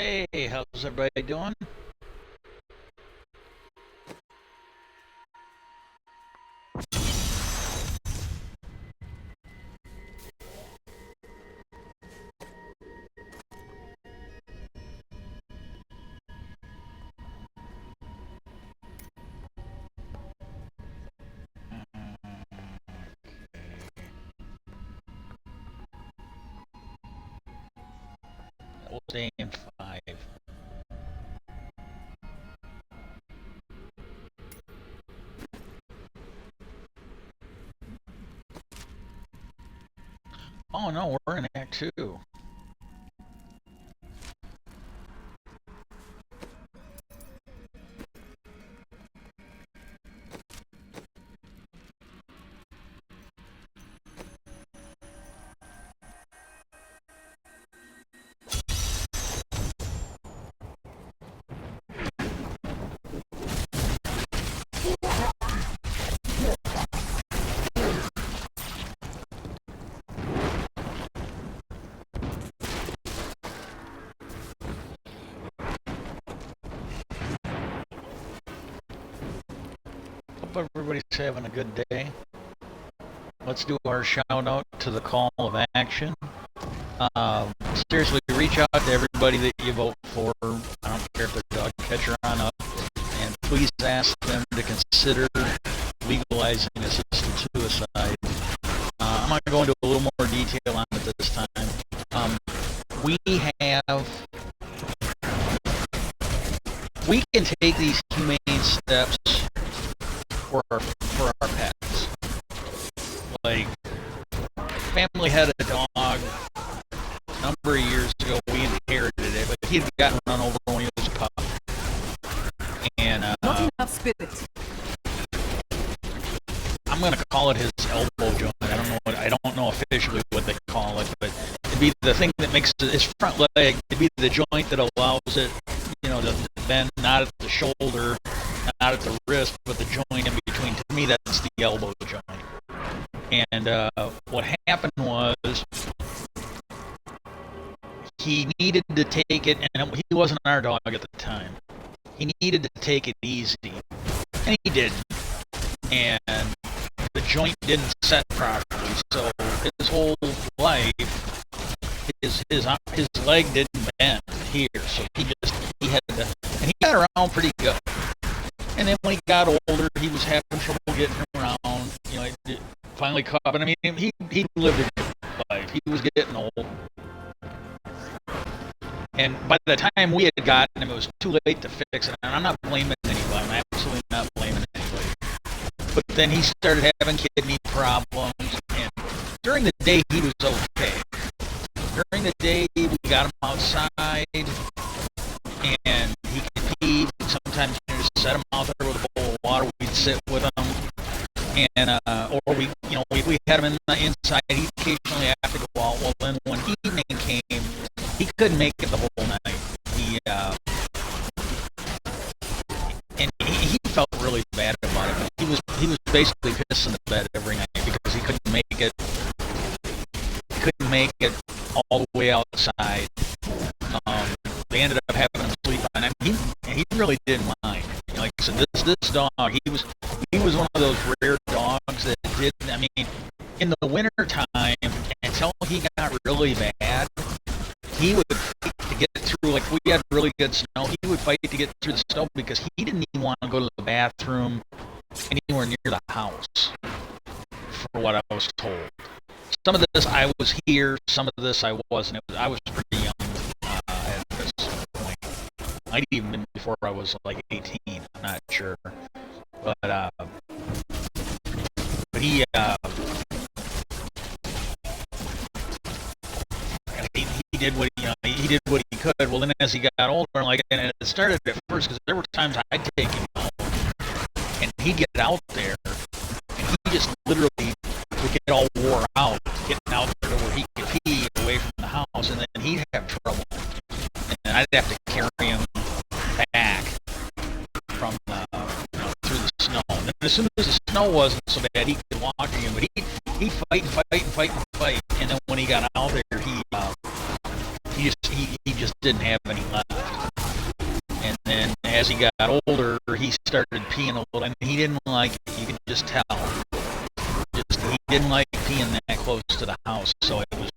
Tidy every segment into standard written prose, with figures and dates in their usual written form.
Hey, how's everybody doing? We'll stay in 5. Oh no, we're in Act 2. Hope everybody's having a good day. Let's do our shout out to the call of action. Seriously, reach out to everybody that you vote for. I don't care if they're dog catcher on up. And please ask them to consider legalizing assisted suicide. I'm going to go into a little more detail on it this time. We can take these humane steps for our pets. Like, family had a dog a number of years ago. We inherited it, but he had gotten run over when he was a pup. And not enough spirit. I'm gonna call it his elbow joint. I don't know officially what they call it, but it'd be the thing that makes his front leg. It'd be the joint that allows it, to bend, not at the shoulder, not at the wrist, but the joint in between. To me, that's the elbow joint. And what happened was he needed to take it, and he wasn't our dog at the time. He needed to take it easy, and he did. And the joint didn't set properly, so his whole life, his leg didn't bend here, so he had to, and he got around pretty good. And then when he got older, he was having trouble getting around. It finally caught. But I mean, he lived a good life. He was getting old, and by the time we had gotten him, it was too late to fix it. And I'm not blaming anybody. I'm absolutely not blaming anybody. But then he started having kidney problems, and during the day he was okay. During the day we got him outside, and he could pee. Sometimes you just set him out there with a bowl of water. We'd sit with him, and or we had him inside. He occasionally have to go out. Well, then when evening came, he couldn't make it the whole night. He felt really bad about it. He was basically pissing the bed every night because he couldn't make it. He couldn't make it all the way outside. They ended up having him sleep on it. He really didn't mind. Like I said, this dog, he was one of those rare dogs that didn't. I mean, in the winter time, until he got really bad, he would fight to get through. Like, we had really good snow. He would fight to get through the snow because he didn't even want to go to the bathroom anywhere near the house, for what I was told. Some of this I was here, some of this I wasn't. I was pretty young at this point. Might even been before I was like 18. I'm not sure, but he did what he did what he could. Well, then as he got older, and it started at first because there were times I'd take him out, and he'd get out there, and he just literally would get all wore out getting out there where he could pee away from the house, and then he'd have trouble, and I'd have to carry him back from through the snow. And as soon as the snow wasn't so bad, he could walk again, but he'd fight, and then when he got out there, he just didn't have any left. And then as he got older, he started peeing a little. I mean, he didn't like it. You could just tell. He didn't like peeing that close to the house, so it was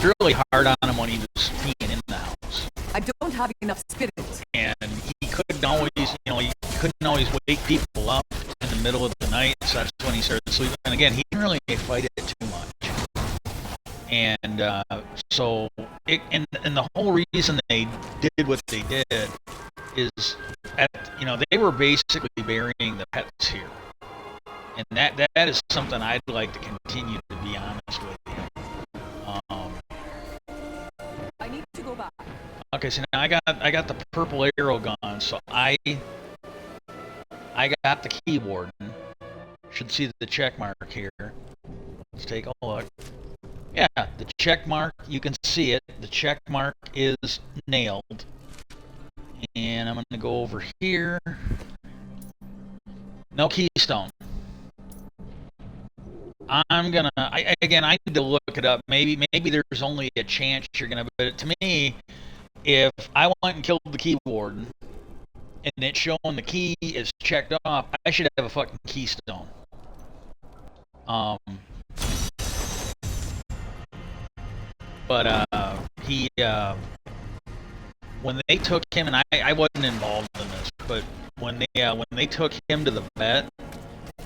really hard on him when he was peeing in the house. I don't have enough spirit. And he couldn't always, he couldn't always wake people up in the middle of the night, so that's when he started sleeping. And again, he didn't really fight it too much. And so, and the whole reason they did what they did is, they were basically burying the pets here. And that is something I'd like to continue, to be honest with you. I need to go back. Okay, so now I got the purple arrow gun, so I got the keyboard. Should see the check mark here. Let's take a look. Yeah, the check mark, you can see it. The check mark is nailed. And I'm gonna go over here. No keystone. I need to look it up. Maybe there's only a chance you're gonna, but to me, if I went and killed the keyboard and it's showing the key is checked off, I should have a fucking keystone. But when they took him, and I wasn't involved in this, but when they took him to the vet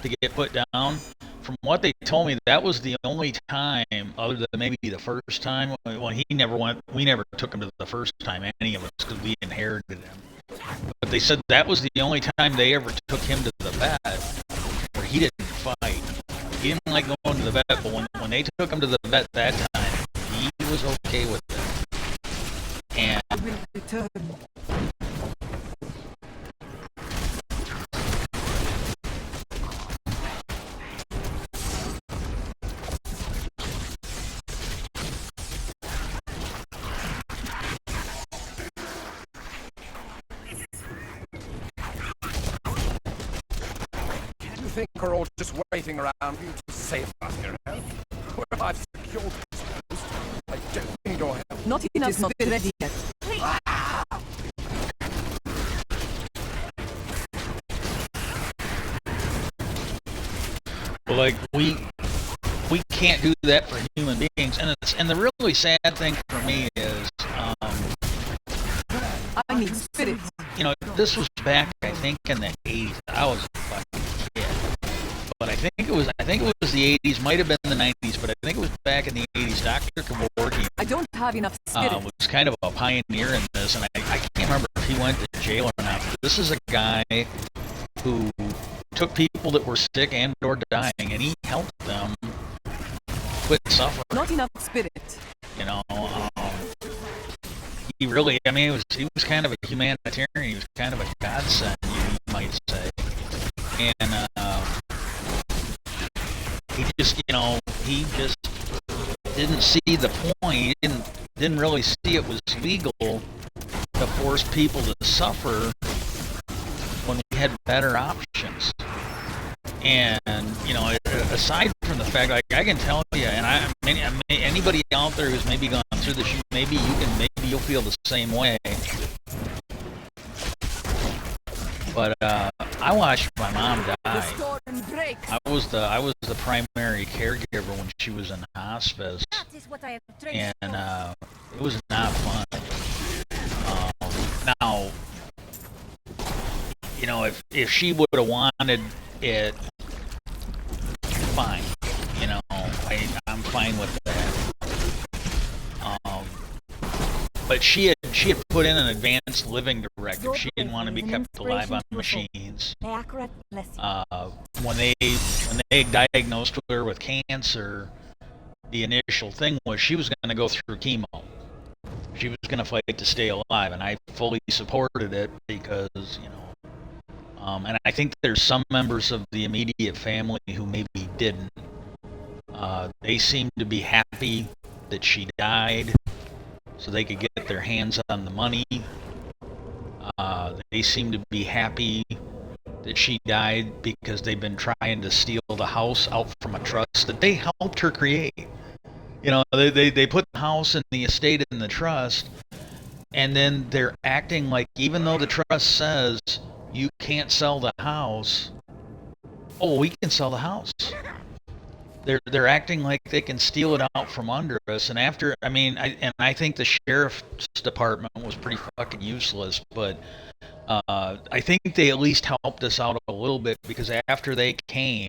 to get put down, from what they told me, that was the only time, other than maybe the first time. Well, he never went. We never took him to the first time, any of us, because we inherited him. But they said that was the only time they ever took him to the vet where he didn't fight. He didn't like going to the vet, but when they took him to the vet that time, he was okay with it. And I will return. You think we're all just waiting around for you to save us your help? Well, I've secured this post. I don't need your help. Not enough spirit ready yet. well, like we can't do that for human beings, and the really sad thing for me is, I need spirit. this was back, I think, in the 80s. I was a fucking kid, but I think it was the 80s, might have been the 90s, but I think it was back in the 80s. Dr. Kevorkian I don't have enough spirit. was kind of a pioneer in this, and I can't remember if he went to jail or not. But this is a guy who took people that were sick and or dying, and he helped them quit suffering. Not enough spirit. He really, he was kind of a humanitarian. He was kind of a godsend, you might say. And he just didn't see the point. He didn't really see it was legal to force people to suffer when we had better options. And aside from the fact, like, I can tell you, and anybody out there who's maybe gone through this, maybe you'll feel the same way. But I watched my mom die. I was the primary caregiver when she was in hospice, and it was not fun. Now, if she would have wanted it, fine. I'm fine with that. But she had put in an advanced living directive. She didn't want to be kept alive on machines. When they diagnosed her with cancer, the initial thing was she was going to go through chemo. She was going to fight to stay alive, and I fully supported it because, and I think there's some members of the immediate family who maybe didn't. They seemed to be happy that she died so they could get their hands on the money. They seemed to be happy that she died because they've been trying to steal the house out from a trust that they helped her create. They put the house and the estate in the trust, And then they're acting like, even though the trust says you can't sell the house, oh, we can sell the house. They're acting like they can steal it out from under us. And after, I mean, I think the sheriff's department was pretty fucking useless, but I think they at least helped us out a little bit, because after they came,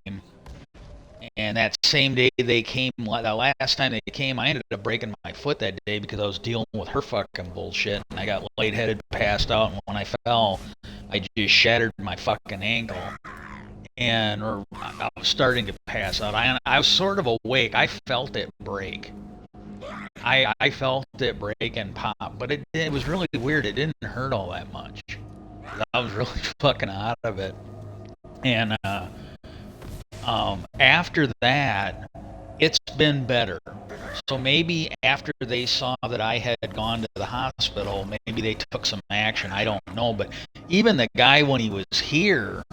and that same day they came, the last time they came, I ended up breaking my foot that day because I was dealing with her fucking bullshit, and I got lightheaded, passed out, and when I fell, I just shattered my fucking ankle, or I was starting to pass out. I was sort of awake. I felt it break. I felt it break and pop, but it was really weird. It didn't hurt all that much. I was really fucking out of it. And after that, it's been better. So maybe after they saw that I had gone to the hospital, maybe they took some action. I don't know. But even the guy, when he was here,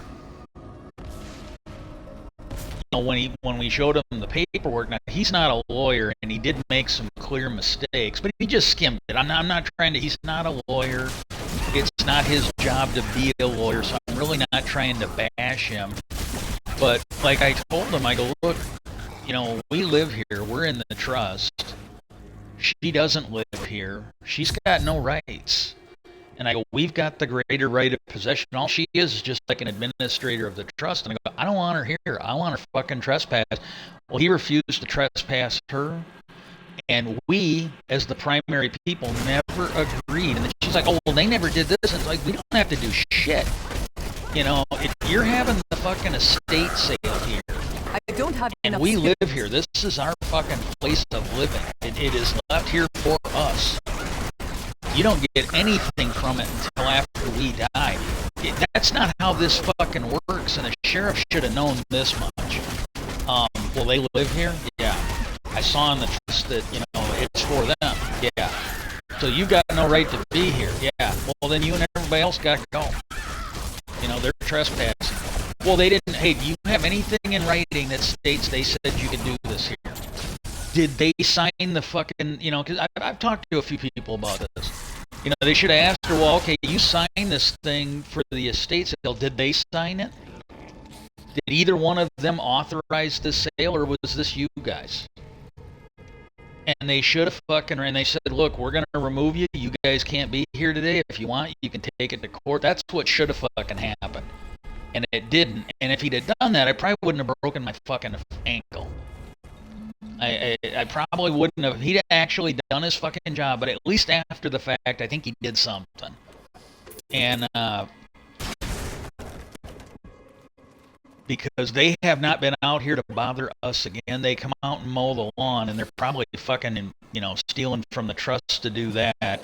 when we showed him the paperwork, now he's not a lawyer, and he did make some clear mistakes, but he just skimmed it. I'm not trying to. He's not a lawyer. It's not his job to be a lawyer, so I'm really not trying to bash him. But like I told him, I go, look, we live here. We're in the trust. She doesn't live here. She's got no rights. And I go, we've got the greater right of possession. All she is just like an administrator of the trust. And I go, I don't want her here. I want her fucking trespass. Well, he refused to trespass her. And we, as the primary people, never agreed. And then she's like, oh, well, they never did this. And it's like, we don't have to do shit. If you're having the fucking estate sale here, I don't have and we live here, this is our fucking place of living. It is left here for us. You don't get anything from it until after we die. That's not how this fucking works, and the sheriff should have known this much. Will they live here? Yeah. I saw in the trust that, it's for them. Yeah. So you got no right to be here. Yeah. Well, then you and everybody else got to go. They're trespassing. Well, they didn't. Hey, do you have anything in writing that states they said you could do this here? Did they sign the fucking, because I've talked to a few people about this. They should have asked her, well, okay, you signed this thing for the estate sale. Did they sign it? Did either one of them authorize this sale, or was this you guys? And they should have and they said, look, we're going to remove you. You guys can't be here today. If you want, you can take it to court. That's what should have fucking happened. And it didn't. And if he'd have done that, I probably wouldn't have broken my fucking ankle. I probably wouldn't have. He'd actually done his fucking job, but at least after the fact, I think he did something. And because they have not been out here to bother us again. They come out and mow the lawn, and they're probably fucking, stealing from the trust to do that.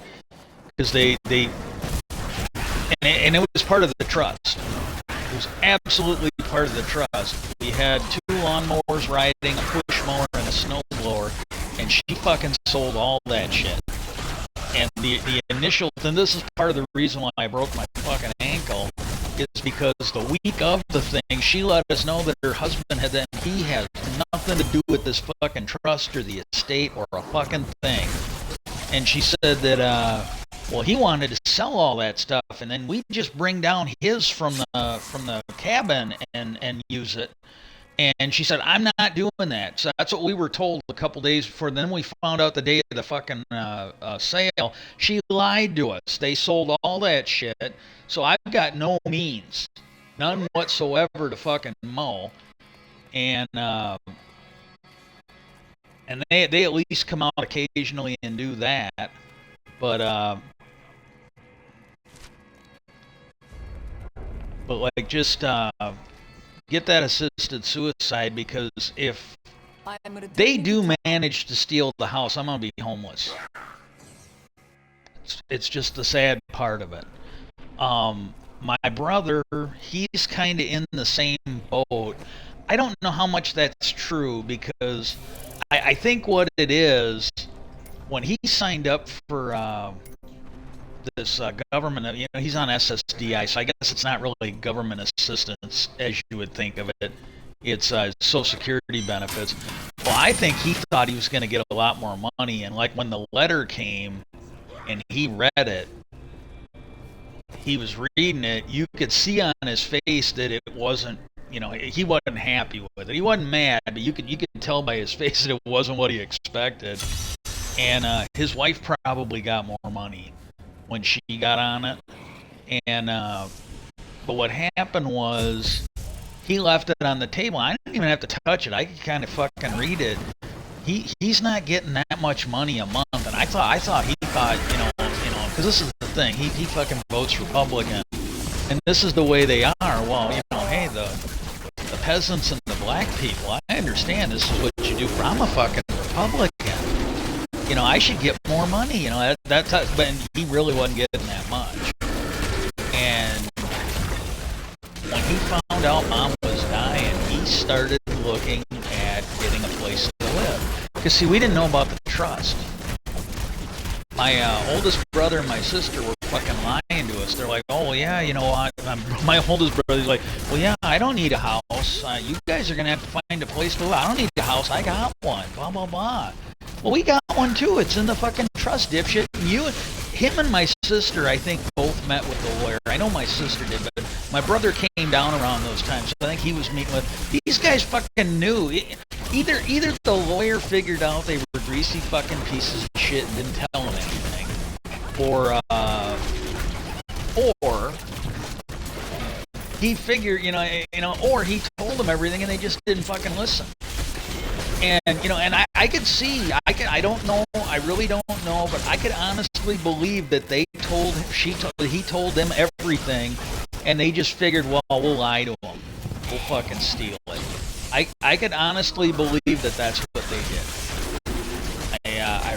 Because and it was part of the trust. It was absolutely part of the trust. We had 2 lawnmowers riding, a push mower, and a snow blower, and she fucking sold all that shit. And the initial, and this is part of the reason why I broke my fucking ankle, is because the week of the thing, she let us know that her husband he has nothing to do with this fucking trust or the estate or a fucking thing. And she said that, well, he wanted to sell all that stuff, and then we just bring down his from the cabin and use it. And she said, I'm not doing that. So that's what we were told a couple days before. Then we found out the day of the fucking sale. She lied to us. They sold all that shit. So I've got no means, none whatsoever, to fucking mow. And they at least come out occasionally and do that. But like, just get that assisted suicide, because if they do manage to steal the house, I'm going to be homeless. It's just the sad part of it. My brother, he's kind of in the same boat. I don't know how much that's true, because I think what it is, when he signed up for this government, he's on SSDI, so I guess it's not really government assistance as you would think of it. It's Social Security benefits. Well, I think he thought he was going to get a lot more money, and like when the letter came, and he read it. He was reading it. You could see on his face that it wasn't, you know, he wasn't happy with it. He wasn't mad, but you could tell by his face that it wasn't what he expected. And his wife probably got more money when she got on it. And but what happened was he left it on the table. I didn't even have to touch it. I could kind of fucking read it. He's not getting that much money a month, and I thought he thought, you know, because this is the thing. He fucking votes Republican, and this is the way they are. Well, you know, hey, the peasants and the black people, I understand this is what you do, but I'm a fucking Republican. You know, I should get more money. You know, that's but he really wasn't getting that much. And when he found out Mom was dying, he started looking at getting a place to live. Because, see, we didn't know about the trust. My oldest brother and my sister were fucking lying to us. They're like, oh, well, yeah, you know, my oldest brother's like, well, yeah, I don't need a house. You guys are going to have to find a place to live. I don't need a house. I got one. Blah, blah, blah. Well, we got one, too. It's in the fucking trust, dipshit. Him and my sister, I think, both met with the lawyer. I know my sister did, but my brother came down around those times. So I think he was meeting with... These guys fucking knew. Either the lawyer figured out they were greasy fucking pieces of shit and didn't tell him anything, or he figured, you know, or he told them everything and they just didn't fucking listen. And, you know, and I could see, I don't know, I really don't know, but I could honestly believe that he told them everything, and they just figured, well, we'll lie to him. We'll fucking steal it. I could honestly believe that that's what they did. I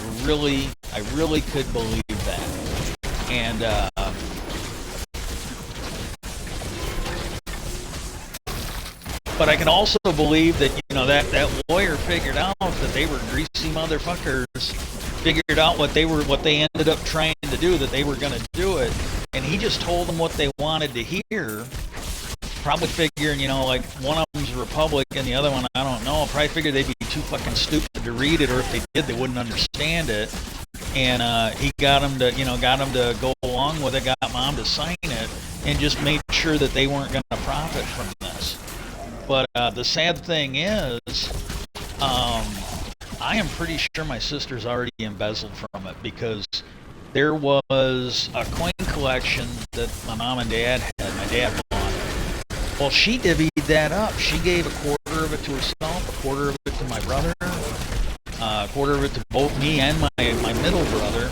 really could believe that. And, but I can also believe that, you know, that lawyer figured out that they were greasy motherfuckers, figured out what they ended up trying to do, that they were going to do it, and he just told them what they wanted to hear, probably figuring, you know, like one of them's a Republican, the other one, I don't know, probably figured they'd be too fucking stupid to read it, or if they did, they wouldn't understand it, and he got them to go along with it, got Mom to sign it, and just made sure that they weren't going to profit from this. But the sad thing is, I am pretty sure my sister's already embezzled from it, because there was a coin collection that my mom and dad had. My dad bought it. Well, she divvied that up. She gave a quarter of it to herself, a quarter of it to my brother, a quarter of it to both me and my middle brother.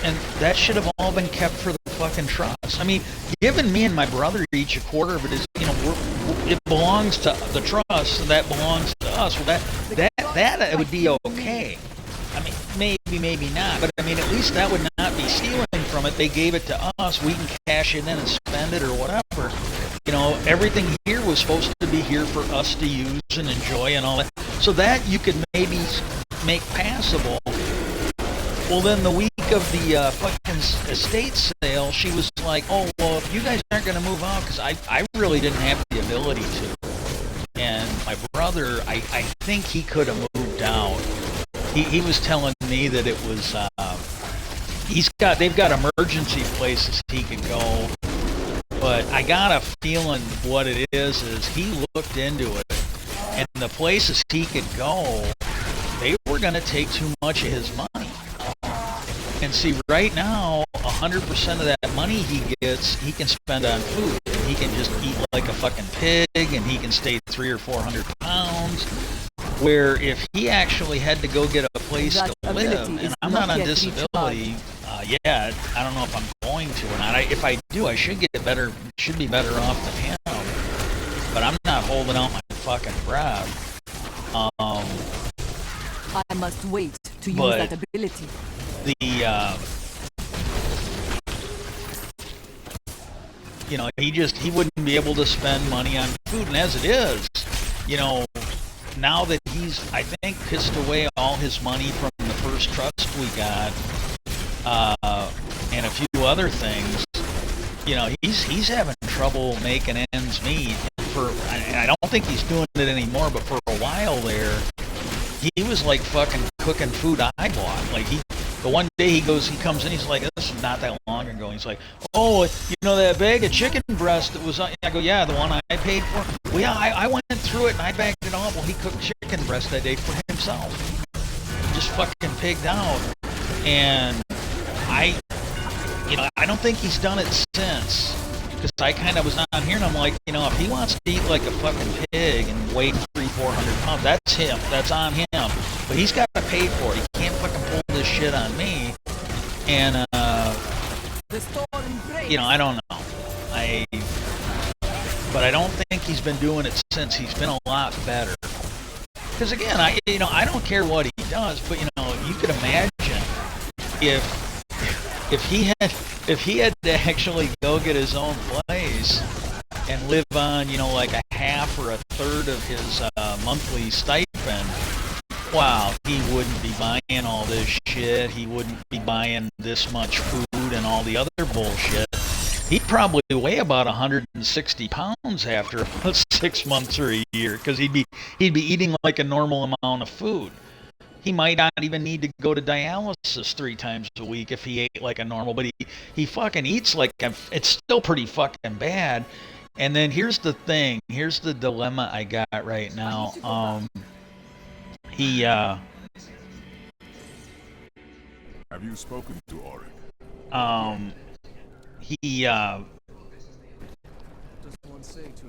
And that should have all been kept for the fucking trust. I mean, giving me and my brother each a quarter of it is, you know, it belongs to the trust, and that belongs to us. Well, that would be okay. I mean, maybe not, but I mean, at least that would not be stealing from it. They gave it to us. We can cash it in and spend it or whatever. You know, everything here was supposed to be here for us to use and enjoy and all that. So that you could maybe make passable. Well, then the week of the fucking estate sale, she was like, oh, well, if you guys aren't going to move out, because I really didn't have the ability to. And my brother, I think he could have moved out. He was telling me that it was, they've got emergency places he could go. But I got a feeling what it is he looked into it. And the places he could go, they were going to take too much of his money. And see, right now, 100% of that money he gets, he can spend on food. And he can just eat like a fucking pig, and he can stay 300 or 400 pounds. Where if he actually had to go get a place to live, and I'm not on disability yet, I don't know if I'm going to or not. If I do, I should be better off than him. But I'm not holding out my fucking breath. I must wait to use that ability. You know, he wouldn't be able to spend money on food, and as it is, you know, now that he's, I think, pissed away all his money from the first trust we got, and a few other things, you know, he's having trouble making ends meet. I don't think he's doing it anymore, but for a while there, he was like fucking cooking food I bought. Like But one day he comes in, he's like, this is not that long ago. He's like, oh, you know that bag of chicken breast that was on? I go, yeah, the one I paid for. Well, yeah, I went through it and I bagged it all. Well, he cooked chicken breast that day for himself. Just fucking pigged out. And I don't think he's done it since. Because I kind of was on here and I'm like, you know, if he wants to eat like a fucking pig and weigh 300-400 pounds, that's him. That's on him. But he's got to pay for it. He can't fucking pull this shit on me. And, you know, I don't know. But I don't think he's been doing it since. He's been a lot better. Because again, I don't care what he does, but you know, you could imagine if he had to actually go get his own place and live on, you know, like a half or a third of his monthly stipend. Wow, he wouldn't be buying all this shit. He wouldn't be buying this much food and all the other bullshit. He'd probably weigh about 160 pounds after about 6 months or a year, because he'd be eating like a normal amount of food. He might not even need to go to dialysis 3 times a week if he ate like a normal, but he fucking eats like it's still pretty fucking bad. And then here's the thing, here's the dilemma I got right now. Have you spoken to Auric?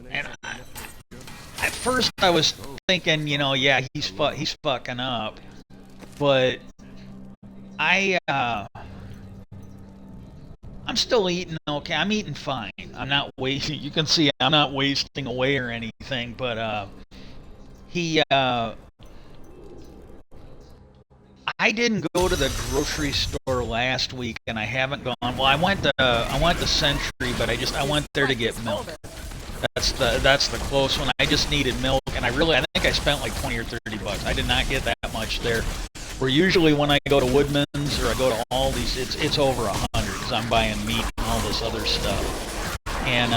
And at first I was thinking, you know, yeah, he's fucking up, but I'm still eating okay. I'm eating fine. I'm not wasting. You can see I'm not wasting away or anything, but I didn't go to the grocery store last week, and I haven't gone. Well, I went to Century, but I went there to get milk. That's the close one. I just needed milk, and I think I spent like 20 or 30 bucks. I did not get that much there. Where usually when I go to Woodman's or I go to Aldi's, it's over 100 because I'm buying meat and all this other stuff. And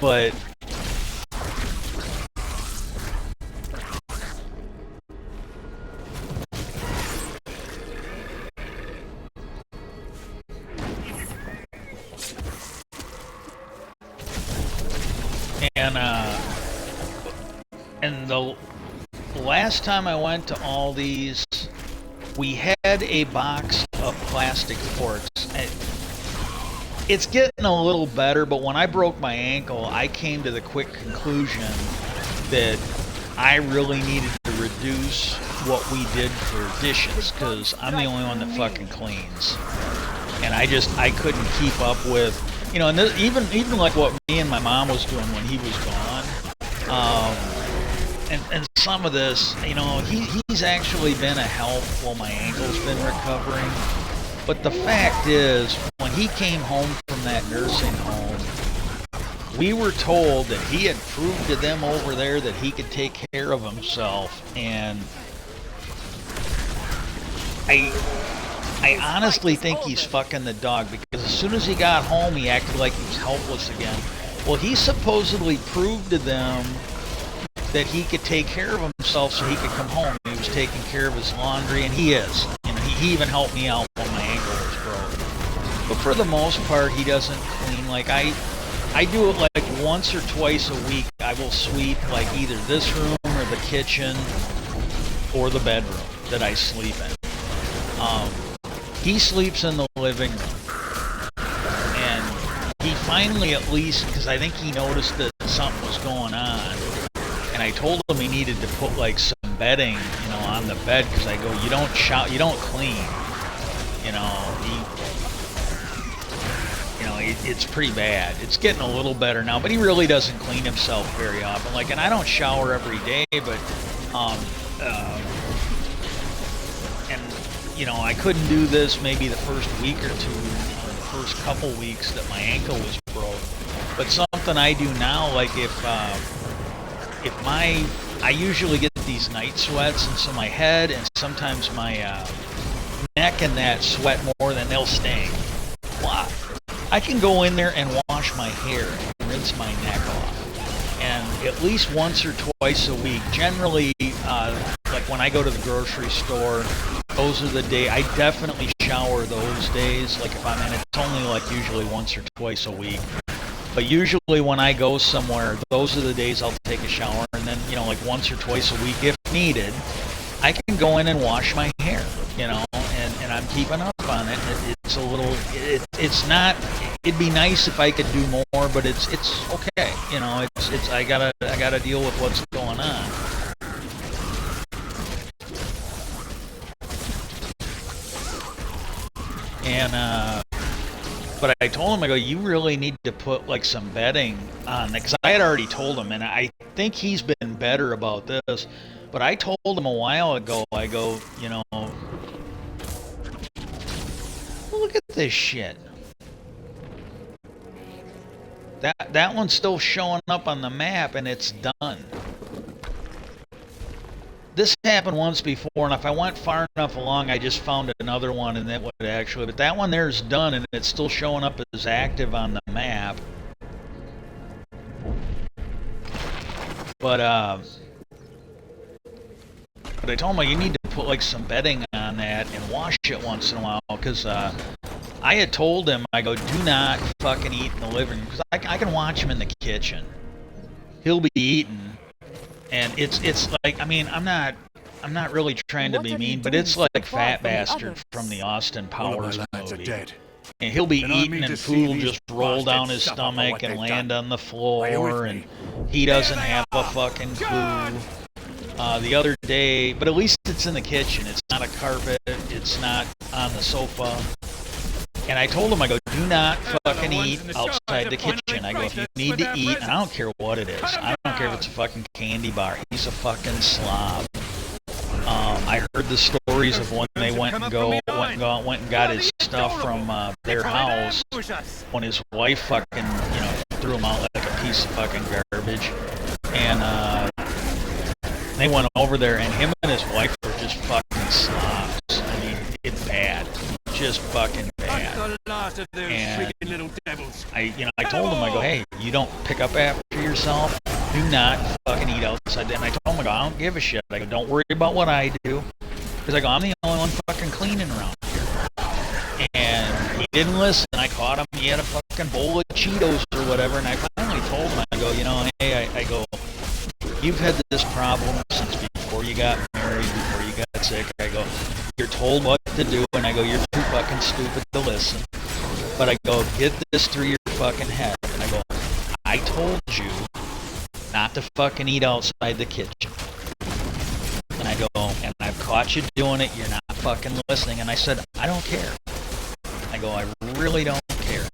but. And the last time I went to Aldi's, we had a box of plastic forks. It's getting a little better, but when I broke my ankle, I came to the quick conclusion that I really needed to reduce what we did for dishes, because I'm the only one that fucking cleans. And I couldn't keep up with, you know, and this, even like what me and my mom was doing when he was gone. And some of this, you know, he's actually been a help while my ankle's been recovering. But the fact is, when he came home from that nursing home, we were told that he had proved to them over there that he could take care of himself. And I honestly think he's fucking the dog, because as soon as he got home, he acted like he was helpless again. Well, he supposedly proved to them that he could take care of himself so he could come home. He was taking care of his laundry, and he is. You know, he even helped me out when my ankle was broke. But for the most part, he doesn't clean. Like I do it like once or twice a week. I will sweep like either this room or the kitchen or the bedroom that I sleep in. He sleeps in the living room, and he finally, at least, because I think he noticed that something was going on, and I told him he needed to put like some bedding, you know, on the bed, because I go, you don't clean, you know. It's pretty bad. It's getting a little better now, but he really doesn't clean himself very often. Like, and I don't shower every day, but you know, I couldn't do this maybe the first week or two, or the first couple weeks that my ankle was broke. But something I do now, like I usually get these night sweats, and so my head and sometimes my neck and that sweat more than they'll sting. Well, I can go in there and wash my hair and rinse my neck off. and at least once or twice a week, generally, like when I go to the grocery store, those are the days. I definitely shower those days. Like if I'm in, it's only like usually once or twice a week. But usually when I go somewhere, those are the days I'll take a shower, and then, you know, like once or twice a week if needed, I can go in and wash my hair, you know, and I'm keeping up on it. It's a little, it's not, it'd be nice if I could do more, but it's okay, you know, I gotta deal with what's going on. And, but I told him, I go, you really need to put like some bedding on that, because I had already told him, and I think he's been better about this, but I told him a while ago, I go, you know, look at this shit. That one's still showing up on the map, and it's done. This happened once before, and if I went far enough along, I just found another one, and that would actually, but that one there is done, and it's still showing up as active on the map. But I told him, you need to put like some bedding on that and wash it once in a while, because I had told him, I go, do not fucking eat in the living room, because I can watch him in the kitchen. He'll be eating. And it's like, I mean, I'm not really trying to be mean, but it's like Fat Bastard from the Austin Powers movie. And he'll be eating and food will just roll down his stomach and land on the floor, and he doesn't have a fucking clue. The other day, but at least it's in the kitchen. It's not a carpet. It's not on the sofa. And I told him, I go, do not fucking eat outside the kitchen. I go, if you need to eat, and I don't care what it is. I don't care if it's a fucking candy bar. He's a fucking slob. I heard the stories of when they went and got his stuff from their house when his wife fucking, you know, threw him out like a piece of fucking garbage. And they went over there, and him and his wife were just fucking slobs. I mean, it's bad. Just fucking bad. And I told him, I go, hey, you don't pick up after yourself, do not fucking eat outside. And I told him, I go, I don't give a shit. I go, don't worry about what I do, because I go, I'm the only one fucking cleaning around here. And he didn't listen. I caught him. He had a fucking bowl of Cheetos or whatever, and I finally told him, I go, you know, hey, I go, you've had this problem since before you got married, before you got sick. I go, you're told what to do, and I go, you're too fucking stupid to listen. But I go, get this through your fucking head. And I go, I told you not to fucking eat outside the kitchen. And I go, and I've caught you doing it, you're not fucking listening. And I said, I don't care. I go, I really don't care.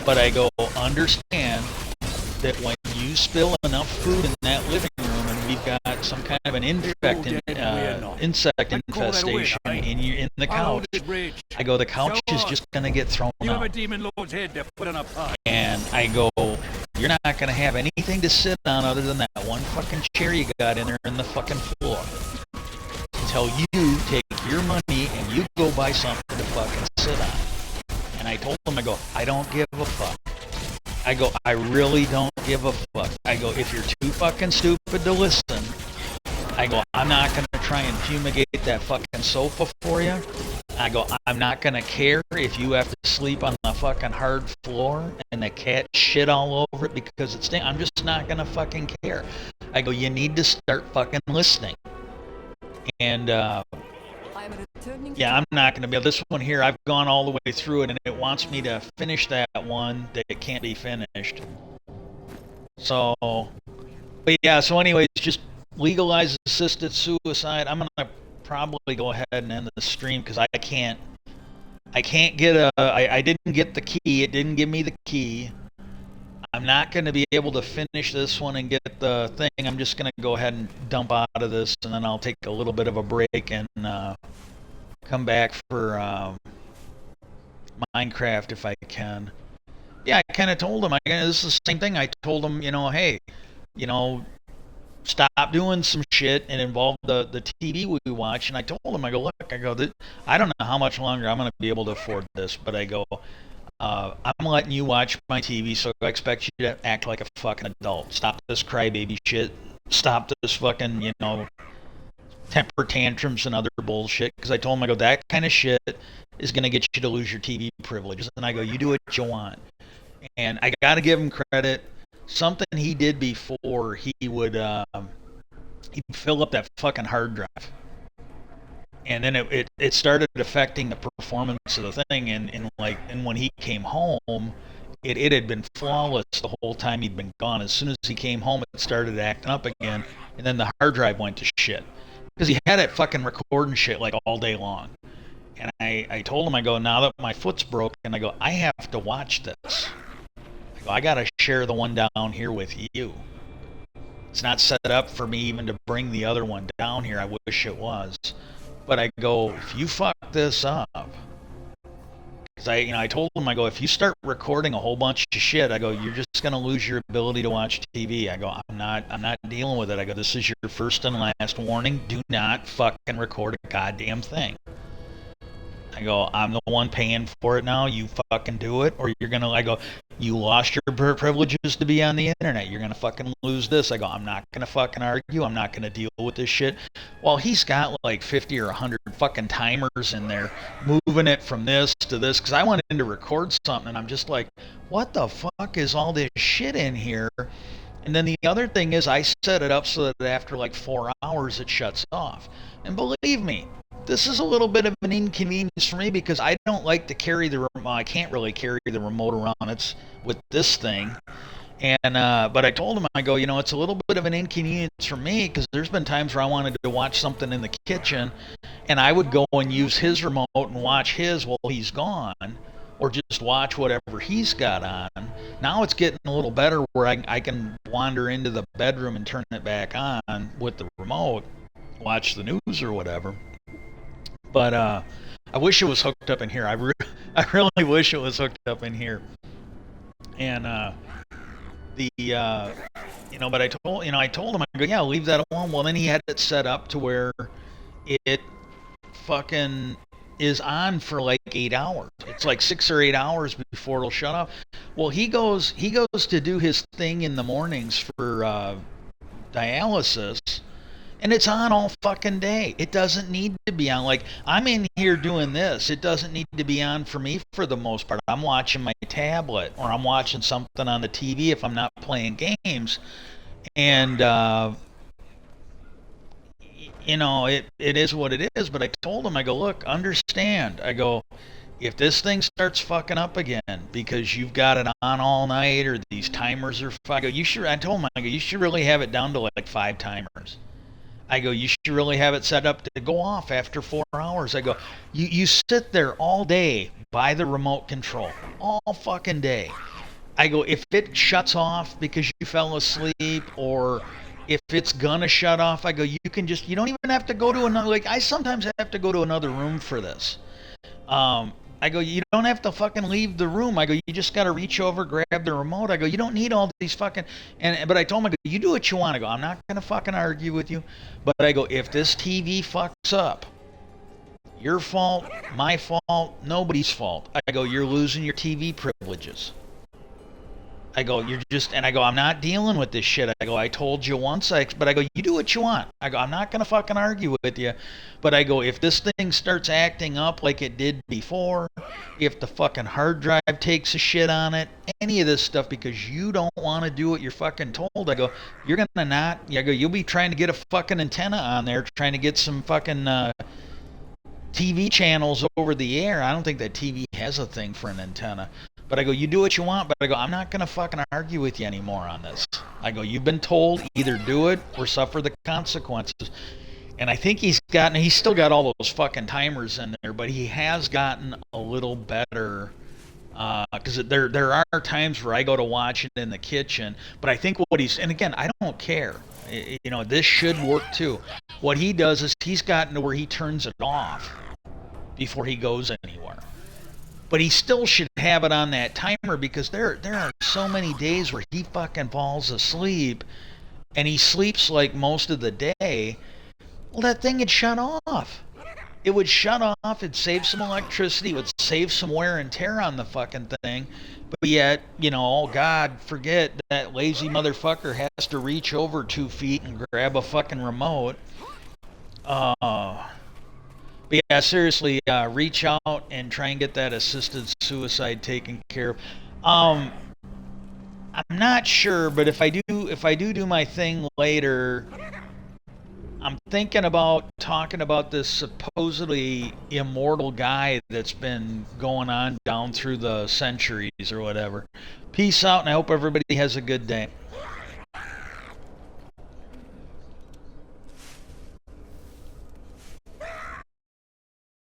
But I go, understand that when you spill enough food in that living room, and we've got some kind of an insect infestation in the couch, I go, the couch is just gonna get thrown out. And I go, you're not gonna have anything to sit on other than that one fucking chair you got in there in the fucking floor, until you take your money and you go buy something to fucking sit on. And I told him, I go, I don't give a fuck. I go, I really don't give a fuck. I go, if you're too fucking stupid to listen, I go, I'm not going to try and fumigate that fucking sofa for you. I go, I'm not going to care if you have to sleep on the fucking hard floor and the cat shit all over it because it's stinks. I'm just not going to fucking care. I go, you need to start fucking listening. And, yeah, I'm not going to be able. This one here, I've gone all the way through it, and it wants me to finish that one that it can't be finished. So, but yeah, so anyways, just legalize assisted suicide. I'm going to probably go ahead and end the stream because I can't get I didn't get the key. It didn't give me the key. I'm not going to be able to finish this one and get the thing. I'm just going to go ahead and dump out of this, and then I'll take a little bit of a break and come back for Minecraft if I can. Yeah, I kind of told him, this is the same thing. I told him, you know, hey, you know, stop doing some shit and involve the TV we watch. And I told him, I go, look, I go, I don't know how much longer I'm going to be able to afford this, but I go, I'm letting you watch my TV, so I expect you to act like a fucking adult. Stop this crybaby shit. Stop this fucking, temper tantrums and other bullshit. Because I told him, I go, that kind of shit is going to get you to lose your TV privileges. And I go, you do what you want. And I got to give him credit. Something he did before, he'd fill up that fucking hard drive. And then it started affecting the performance of the thing. And when he came home, it had been flawless the whole time he'd been gone. As soon as he came home, it started acting up again. And then the hard drive went to shit. Because he had it fucking recording shit like all day long. And I told him, I go, now that my foot's broken, I go, I have to watch this. I go, I got to share the one down here with you. It's not set up for me even to bring the other one down here. I wish it was. But I go, if you fuck this up, because I told him, I go, if you start recording a whole bunch of shit, I go, you're just gonna lose your ability to watch TV. I go, I'm not dealing with it. I go, this is your first and last warning. Do not fucking record a goddamn thing. I go, I'm the one paying for it now. You fucking do it, or you're gonna. I go, you lost your privileges to be on the internet. You're gonna fucking lose this. I go, I'm not gonna fucking argue. I'm not gonna deal with this shit. Well, he's got like 50 or 100 fucking timers in there, moving it from this to this. Because I went in to record something, and I'm just like, what the fuck is all this shit in here? And then the other thing is, I set it up so that after like 4 hours, it shuts off. And believe me, this is a little bit of an inconvenience for me because I don't like to carry the remote. I can't really carry the remote around. It's with this thing. And but I told him, I go, it's a little bit of an inconvenience for me because there's been times where I wanted to watch something in the kitchen, and I would go and use his remote and watch his while he's gone, or just watch whatever he's got on. Now it's getting a little better where I can wander into the bedroom and turn it back on with the remote, watch the news or whatever. But I wish it was hooked up in here. I really wish it was hooked up in here. And but I told him, I go, yeah, leave that alone. Well, then he had it set up to where it fucking is on for like 8 hours. It's like 6 or 8 hours before it'll shut off. Well, he goes to do his thing in the mornings for dialysis. And it's on all fucking day. It doesn't need to be on. Like, I'm in here doing this. It doesn't need to be on for me for the most part. I'm watching my tablet or I'm watching something on the TV if I'm not playing games. And, it is what it is. But I told him, I go, look, understand. I go, if this thing starts fucking up again because you've got it on all night or these timers are, I told him, I go, you should really have it down to like 5 timers. I go, you should really have it set up to go off after 4 hours. I go, you sit there all day by the remote control, all fucking day. I go, if it shuts off because you fell asleep or if it's gonna shut off, I go, you don't even have to go to another, like I sometimes have to go to another room for this. I go, you don't have to fucking leave the room. I go, you just got to reach over, grab the remote. I go, you don't need all these fucking, but I told him, I go, you do what you want. I go, I'm not going to fucking argue with you. But I go, if this TV fucks up, your fault, my fault, nobody's fault. I go, you're losing your TV privileges. I go, I'm not dealing with this shit. I go, I told you once, but I go, you do what you want. I go, I'm not going to fucking argue with you. But I go, if this thing starts acting up like it did before, if the fucking hard drive takes a shit on it, any of this stuff, because you don't want to do what you're fucking told, I go, you're going to not, I go, you'll be trying to get a fucking antenna on there, trying to get some fucking TV channels over the air. I don't think that TV has a thing for an antenna. But I go, you do what you want, but I go, I'm not going to fucking argue with you anymore on this. I go, you've been told, either do it or suffer the consequences. And I think he's still got all those fucking timers in there, but he has gotten a little better. Because there are times where I go to watch it in the kitchen, but I think and again, I don't care. This should work too. What he does is he's gotten to where he turns it off before he goes anywhere. But he still should have it on that timer because there are so many days where he fucking falls asleep and he sleeps like most of the day. Well, that thing had shut off. it would shut off, it'd save some electricity, it would save some wear and tear on the fucking thing. But yet, you know, oh God, forget that lazy motherfucker has to reach over 2 feet and grab a fucking remote. But yeah, seriously, reach out and try and get that assisted suicide taken care of. I'm not sure, but if I do my thing later, I'm thinking about talking about this supposedly immortal guy that's been going on down through the centuries or whatever. Peace out, and I hope everybody has a good day.